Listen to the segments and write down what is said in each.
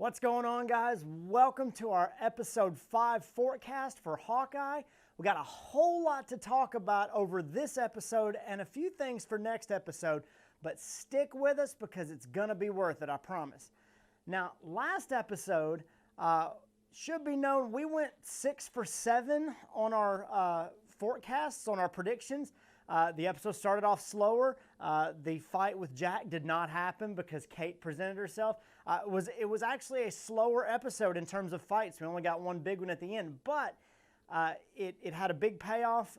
What's going on, guys? Welcome to our episode 5 forecast for Hawkeye. We got a whole lot to talk about over this episode and a few things for next episode, but stick with us because it's going to be worth it, I promise. Now, last episode should be known, we went 6 for 7 on our forecasts, on our predictions. The episode started off slower. The fight with Jack did not happen because Kate presented herself. It was actually a slower episode in terms of fights. We only got one big one at the end, but it had a big payoff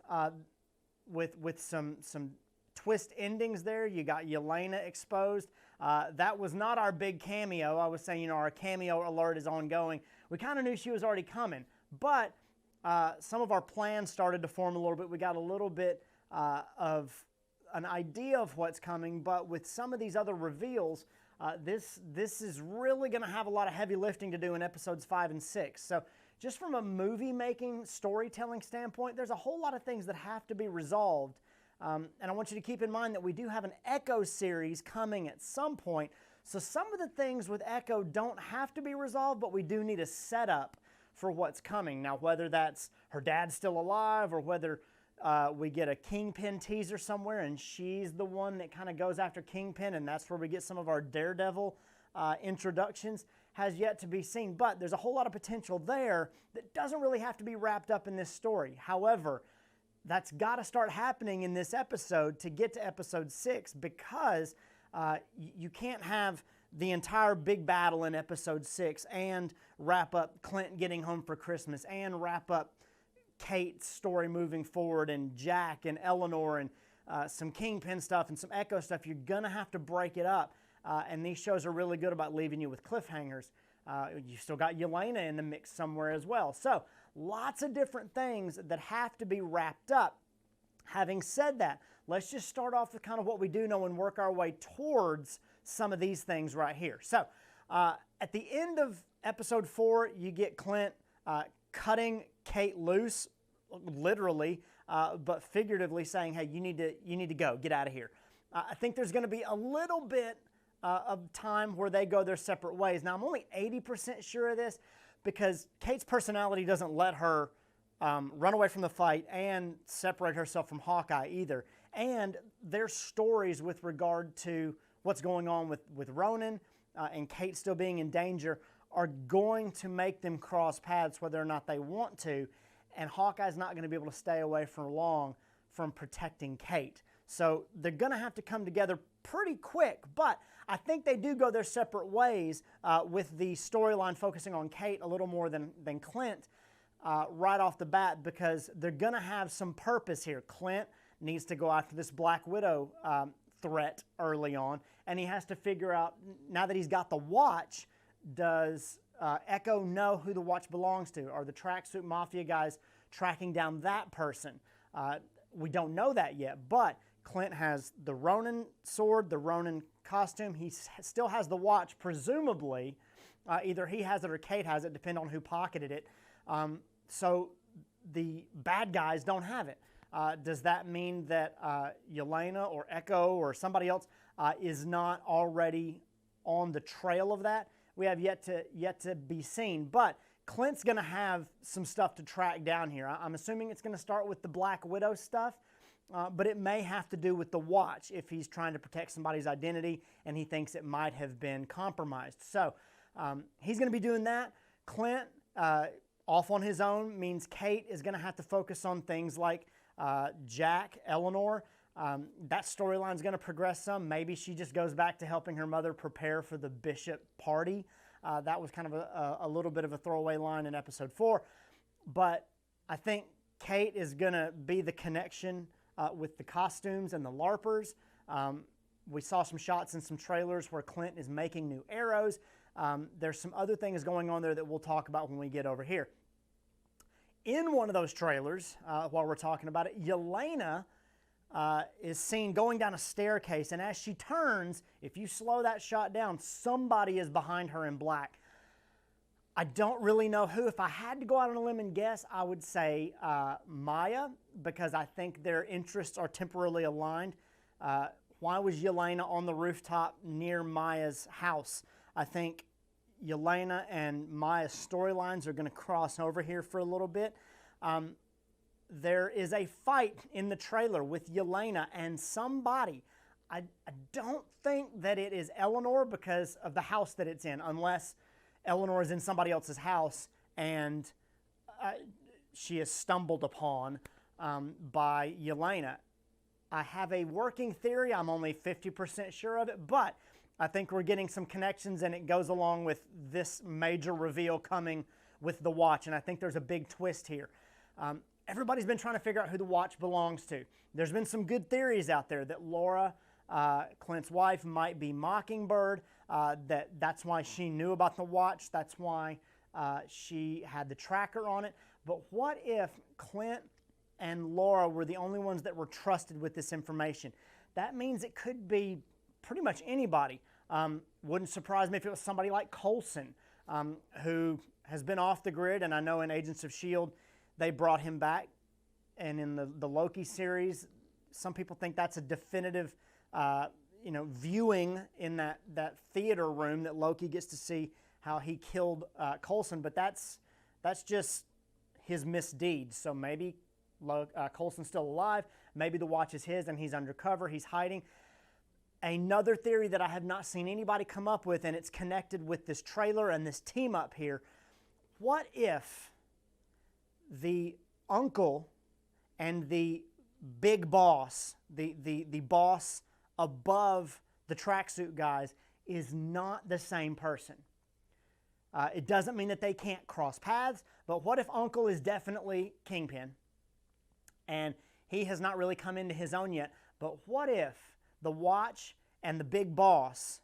with some twist endings there. You got Yelena exposed. That was not our big cameo. I was saying, our cameo alert is ongoing. We kind of knew she was already coming, but some of our plans started to form a little bit. We got a little bit of an idea of what's coming, but with some of these other reveals, this is really going to have a lot of heavy lifting to do in episodes 5 and 6. So just from a movie-making, storytelling standpoint, there's a whole lot of things that have to be resolved. And I want you to keep in mind that we do have an Echo series coming at some point. So some of the things with Echo don't have to be resolved, but we do need a setup for what's coming. Now, whether that's her dad's still alive or whether we get a Kingpin teaser somewhere and she's the one that kind of goes after Kingpin, and that's where we get some of our Daredevil introductions, has yet to be seen. But there's a whole lot of potential there that doesn't really have to be wrapped up in this story. However, that's got to start happening in this episode to get to episode 6, because you can't have the entire big battle in episode 6 and wrap up Clint getting home for Christmas and wrap up Kate's story moving forward and Jack and Eleanor and some Kingpin stuff and some Echo stuff. You're going to have to break it up. And these shows are really good about leaving you with cliffhangers. You still got Yelena in the mix somewhere as well. So lots of different things that have to be wrapped up. Having said that, let's just start off with kind of what we do know and work our way towards some of these things right here. So at the end of episode 4, you get Clint cutting Kate loose, literally, but figuratively saying, hey, you need to go, get out of here. I think there's going to be a little bit of time where they go their separate ways. Now, I'm only 80% sure of this because Kate's personality doesn't let her run away from the fight and separate herself from Hawkeye either. And their stories with regard to what's going on with Ronan and Kate still being in danger are going to make them cross paths whether or not they want to, and Hawkeye's not going to be able to stay away for long from protecting Kate. So they're going to have to come together pretty quick, but I think they do go their separate ways with the storyline focusing on Kate a little more than Clint right off the bat, because they're going to have some purpose here. Clint needs to go after this Black Widow threat early on, and he has to figure out, now that he's got the watch, does Echo know who the watch belongs to? Are the tracksuit mafia guys tracking down that person? We don't know that yet, but Clint has the Ronin sword, the Ronin costume. He still has the watch, presumably. Either he has it or Kate has it, depending on who pocketed it. So the bad guys don't have it. Does that mean that Yelena or Echo or somebody else is not already on the trail of that? We have yet to be seen, but Clint's going to have some stuff to track down here. I'm assuming it's going to start with the Black Widow stuff, but it may have to do with the watch if he's trying to protect somebody's identity and he thinks it might have been compromised. So he's going to be doing that. Clint, off on his own, means Kate is going to have to focus on things like Jack, Eleanor. That storyline is going to progress some. Maybe she just goes back to helping her mother prepare for the Bishop party. That was kind of a little bit of a throwaway line in episode 4. But I think Kate is going to be the connection with the costumes and the LARPers. We saw some shots in some trailers where Clint is making new arrows. There's some other things going on there that we'll talk about when we get over here. In one of those trailers, while we're talking about it, Yelena is seen going down a staircase, and as she turns, if you slow that shot down, somebody is behind her in black. I don't really know who. If I had to go out on a limb and guess, I would say Maya, because I think their interests are temporarily aligned. Why was Yelena on the rooftop near Maya's house? I think Yelena and Maya's storylines are going to cross over here for a little bit. There is a fight in the trailer with Yelena and somebody. I don't think that it is Eleanor because of the house that it's in, unless Eleanor is in somebody else's house and she is stumbled upon by Yelena. I have a working theory. I'm only 50% sure of it, but I think we're getting some connections, and it goes along with this major reveal coming with the watch, and I think there's a big twist here. Everybody's been trying to figure out who the watch belongs to. There's been some good theories out there that Laura, Clint's wife, might be Mockingbird, that's why she knew about the watch, that's why she had the tracker on it. But what if Clint and Laura were the only ones that were trusted with this information? That means it could be pretty much anybody. Wouldn't surprise me if it was somebody like Coulson, who has been off the grid, and I know in Agents of S.H.I.E.L.D. they brought him back, and in the Loki series, some people think that's a definitive viewing in that theater room that Loki gets to see how he killed Coulson, but that's just his misdeeds. So maybe Coulson's still alive, maybe the watch is his and he's undercover, he's hiding. Another theory that I have not seen anybody come up with, and it's connected with this trailer and this team up here, what if the uncle and the big boss, the boss above the tracksuit guys, is not the same person? It doesn't mean that they can't cross paths, but what if Uncle is definitely Kingpin and he has not really come into his own yet? But what if the watch and the big boss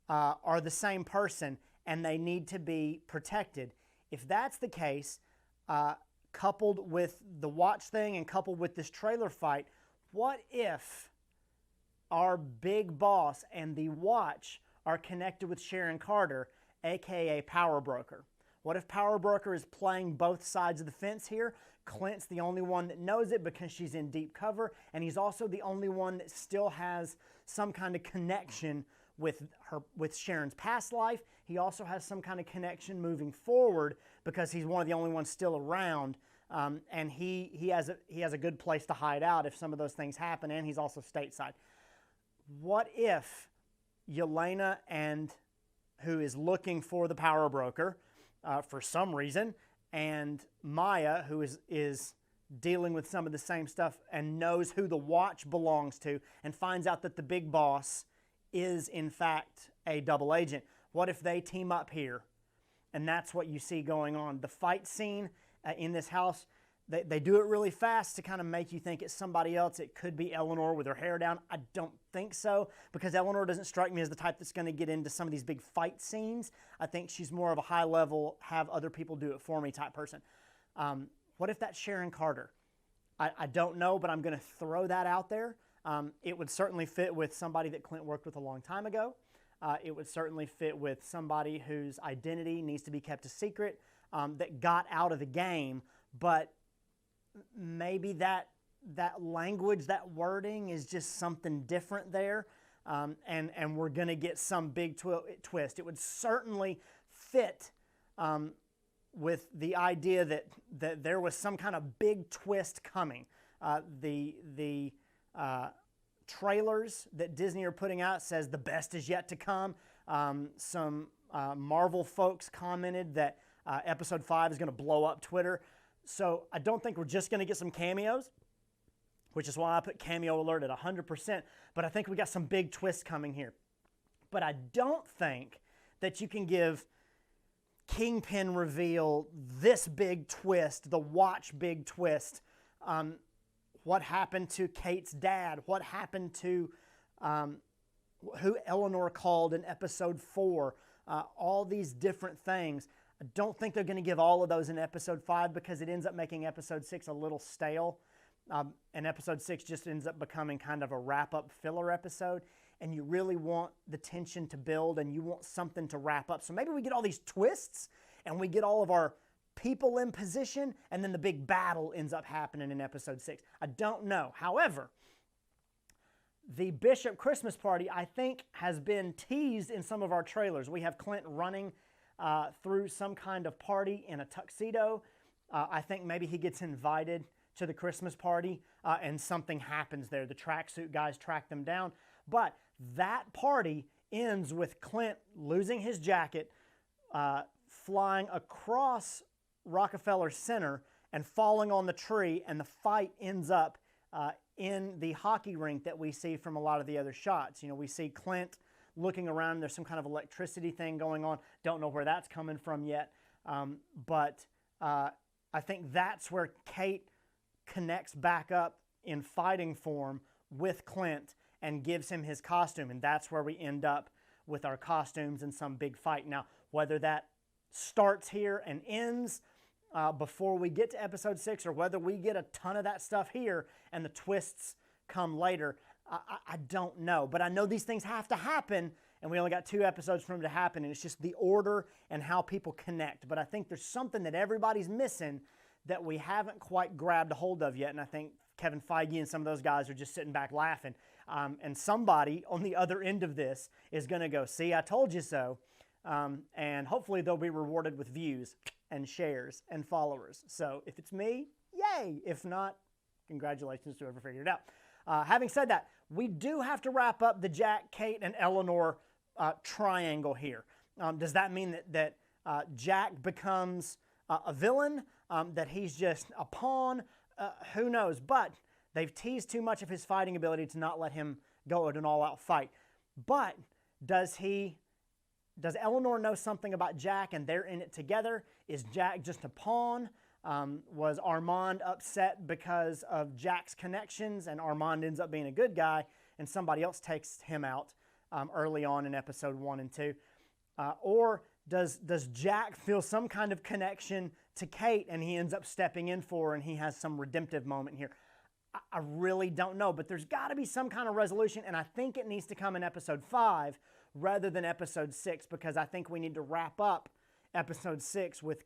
are the same person and they need to be protected? If that's the case, coupled with the watch thing and coupled with this trailer fight, what if our big boss and the watch are connected with Sharon Carter, aka Power Broker? What if Power Broker is playing both sides of the fence here? Clint's the only one that knows it because she's in deep cover, and he's also the only one that still has some kind of connection with Sharon's past life. He also has some kind of connection moving forward because he's one of the only ones still around, and he has a good place to hide out if some of those things happen, and he's also stateside. What if Yelena, and who is looking for the Power Broker for some reason, and Maya, who is dealing with some of the same stuff and knows who the watch belongs to and finds out that the big boss is in fact a double agent? What if they team up here? And that's what you see going on. The fight scene in this house, they do it really fast to kind of make you think it's somebody else. It could be Eleanor with her hair down. I don't think so, because Eleanor doesn't strike me as the type that's going to get into some of these big fight scenes. I think she's more of a high-level, have other people do it for me type person. What if that's Sharon Carter? I don't know, but I'm going to throw that out there. It would certainly fit with somebody that Clint worked with a long time ago. It would certainly fit with somebody whose identity needs to be kept a secret, that got out of the game, but maybe that language, that wording is just something different there, and we're going to get some big twist. It would certainly fit with the idea that there was some kind of big twist coming. The trailers that Disney are putting out says the best is yet to come. Some Marvel folks commented that Episode 5 is going to blow up Twitter. So I don't think we're just going to get some cameos, which is why I put cameo alert at 100%. But I think we got some big twists coming here. But I don't think that you can give Kingpin reveal this big twist, the watch big twist. What happened to Kate's dad? What happened to who Eleanor called in Episode 4? All these different things. I don't think they're going to give all of those in Episode 5 because it ends up making Episode 6 a little stale. And Episode 6 just ends up becoming kind of a wrap-up filler episode. And you really want the tension to build and you want something to wrap up. So maybe we get all these twists and we get all of our people in position and then the big battle ends up happening in Episode 6. I don't know. However, the Bishop Christmas party, I think, has been teased in some of our trailers. We have Clint running through some kind of party in a tuxedo. I think maybe he gets invited to the Christmas party and something happens there. The tracksuit guys track them down. But that party ends with Clint losing his jacket, flying across Rockefeller Center and falling on the tree, and the fight ends up in the hockey rink that we see from a lot of the other shots. You know, we see Clint looking around. There's some kind of electricity thing going on. Don't know where that's coming from yet. But I think that's where Kate connects back up in fighting form with Clint and gives him his costume. And that's where we end up with our costumes and some big fight. Now, whether that starts here and ends before we get to episode 6, or whether we get a ton of that stuff here and the twists come later, I don't know. But I know these things have to happen, and we only got 2 episodes for them to happen, and it's just the order and how people connect. But I think there's something that everybody's missing that we haven't quite grabbed a hold of yet, and I think Kevin Feige and some of those guys are just sitting back laughing. And somebody on the other end of this is going to go, see, I told you so. And hopefully they'll be rewarded with views and shares and followers. So if it's me, yay. If not, congratulations to whoever figured it out. Having said that, we do have to wrap up the Jack, Kate, and Eleanor triangle here. Does that mean that Jack becomes a villain, that he's just a pawn? Who knows? But they've teased too much of his fighting ability to not let him go at an all-out fight. But does Eleanor know something about Jack and they're in it together? Is Jack just a pawn? Was Armand upset because of Jack's connections and Armand ends up being a good guy and somebody else takes him out early on in episode 1 and 2? Or does Jack feel some kind of connection to Kate and he ends up stepping in for her and he has some redemptive moment here? I really don't know, but there's got to be some kind of resolution, and I think it needs to come in episode 5 rather than episode 6, because I think we need to wrap up episode 6 with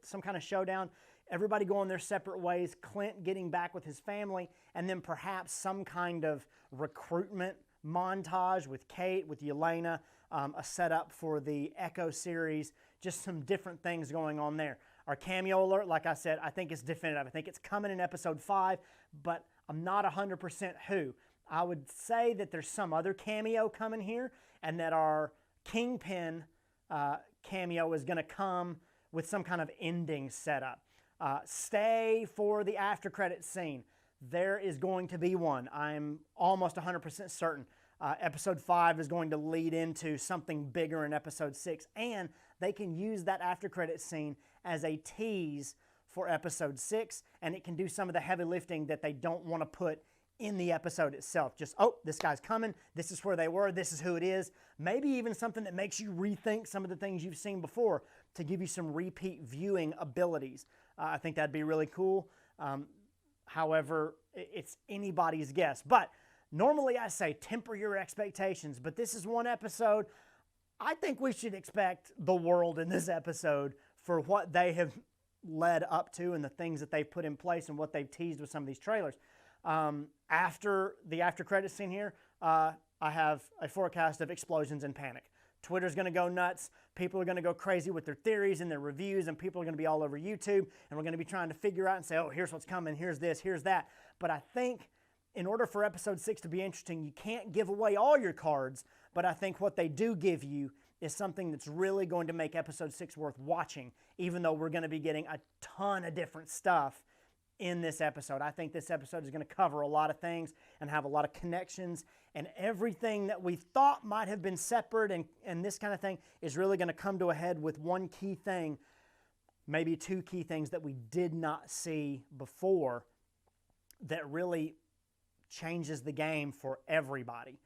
some kind of showdown, everybody going their separate ways, Clint getting back with his family, and then perhaps some kind of recruitment montage with Kate, with Yelena, a setup for the Echo series, just some different things going on there. Our cameo alert, like I said, I think it's definitive. I think it's coming in episode 5, but I'm not 100% who. I would say that there's some other cameo coming here, and that our Kingpin cameo is going to come with some kind of ending setup. Stay for the after credits scene. There is going to be one. I'm almost 100% certain. Episode 5 is going to lead into something bigger in episode 6, and they can use that after credits scene as a tease for episode 6, and it can do some of the heavy lifting that they don't want to put in the episode itself. Just, oh, this guy's coming, this is where they were, this is who it is. Maybe even something that makes you rethink some of the things you've seen before to give you some repeat viewing abilities. I think that'd be really cool. However, it's anybody's guess. But normally I say temper your expectations, but this is one episode. I think we should expect the world in this episode for what they have led up to and the things that they've put in place and what they've teased with some of these trailers. After the after credits scene here, I have a forecast of explosions and panic. Twitter's going to go nuts. People are going to go crazy with their theories and their reviews, and people are going to be all over YouTube, and we're going to be trying to figure out and say, oh, here's what's coming, here's this, here's that. But I think in order for episode 6 to be interesting, you can't give away all your cards, but I think what they do give you is something that's really going to make episode 6 worth watching, even though we're going to be getting a ton of different stuff in this episode. I think this episode is going to cover a lot of things and have a lot of connections, and everything that we thought might have been separate and this kind of thing is really going to come to a head with one key thing, maybe 2 key things that we did not see before that really changes the game for everybody.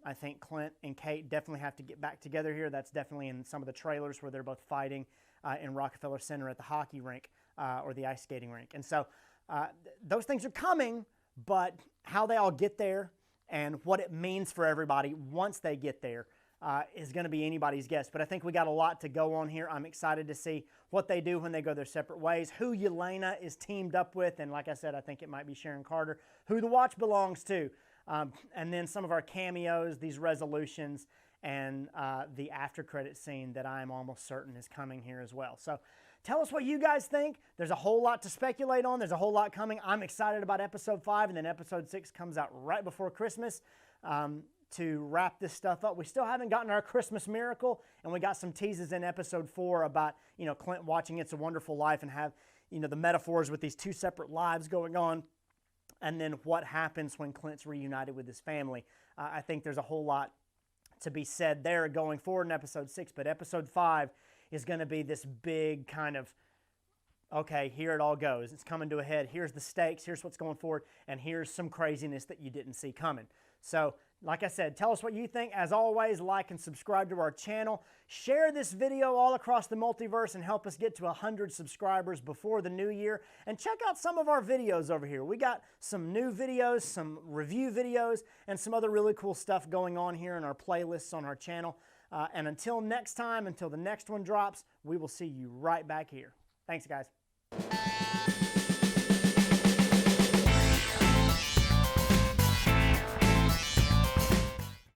I think Clint and Kate definitely have to get back together here. That's definitely in some of the trailers where they're both fighting in Rockefeller Center at the hockey rink or the ice skating rink. And so those things are coming, but how they all get there and what it means for everybody once they get there is going to be anybody's guess. But I think we got a lot to go on here. I'm excited to see what they do when they go their separate ways, who Yelena is teamed up with, and like I said, I think it might be Sharon Carter, who the watch belongs to, and then some of our cameos, these resolutions, and the after credit scene that I'm almost certain is coming here as well. So tell us what you guys think. There's a whole lot to speculate on. There's a whole lot coming. I'm excited about episode 5, and then episode 6 comes out right before Christmas to wrap this stuff up. We still haven't gotten our Christmas miracle, and we got some teases in episode 4 about, you know, Clint watching It's a Wonderful Life and have, you know, the metaphors with these 2 separate lives going on, and then what happens when Clint's reunited with his family. I think there's a whole lot to be said there going forward in episode 6, but episode 5 is going to be this big kind of, okay, here it all goes. It's coming to a head. Here's the stakes. Here's what's going forward. And here's some craziness that you didn't see coming. So, like I said, tell us what you think. As always, like and subscribe to our channel. Share this video all across the multiverse and help us get to 100 subscribers before the new year. And check out some of our videos over here. We got some new videos, some review videos, and some other really cool stuff going on here in our playlists on our channel. And until next time, until the next one drops, we will see you right back here. Thanks, guys.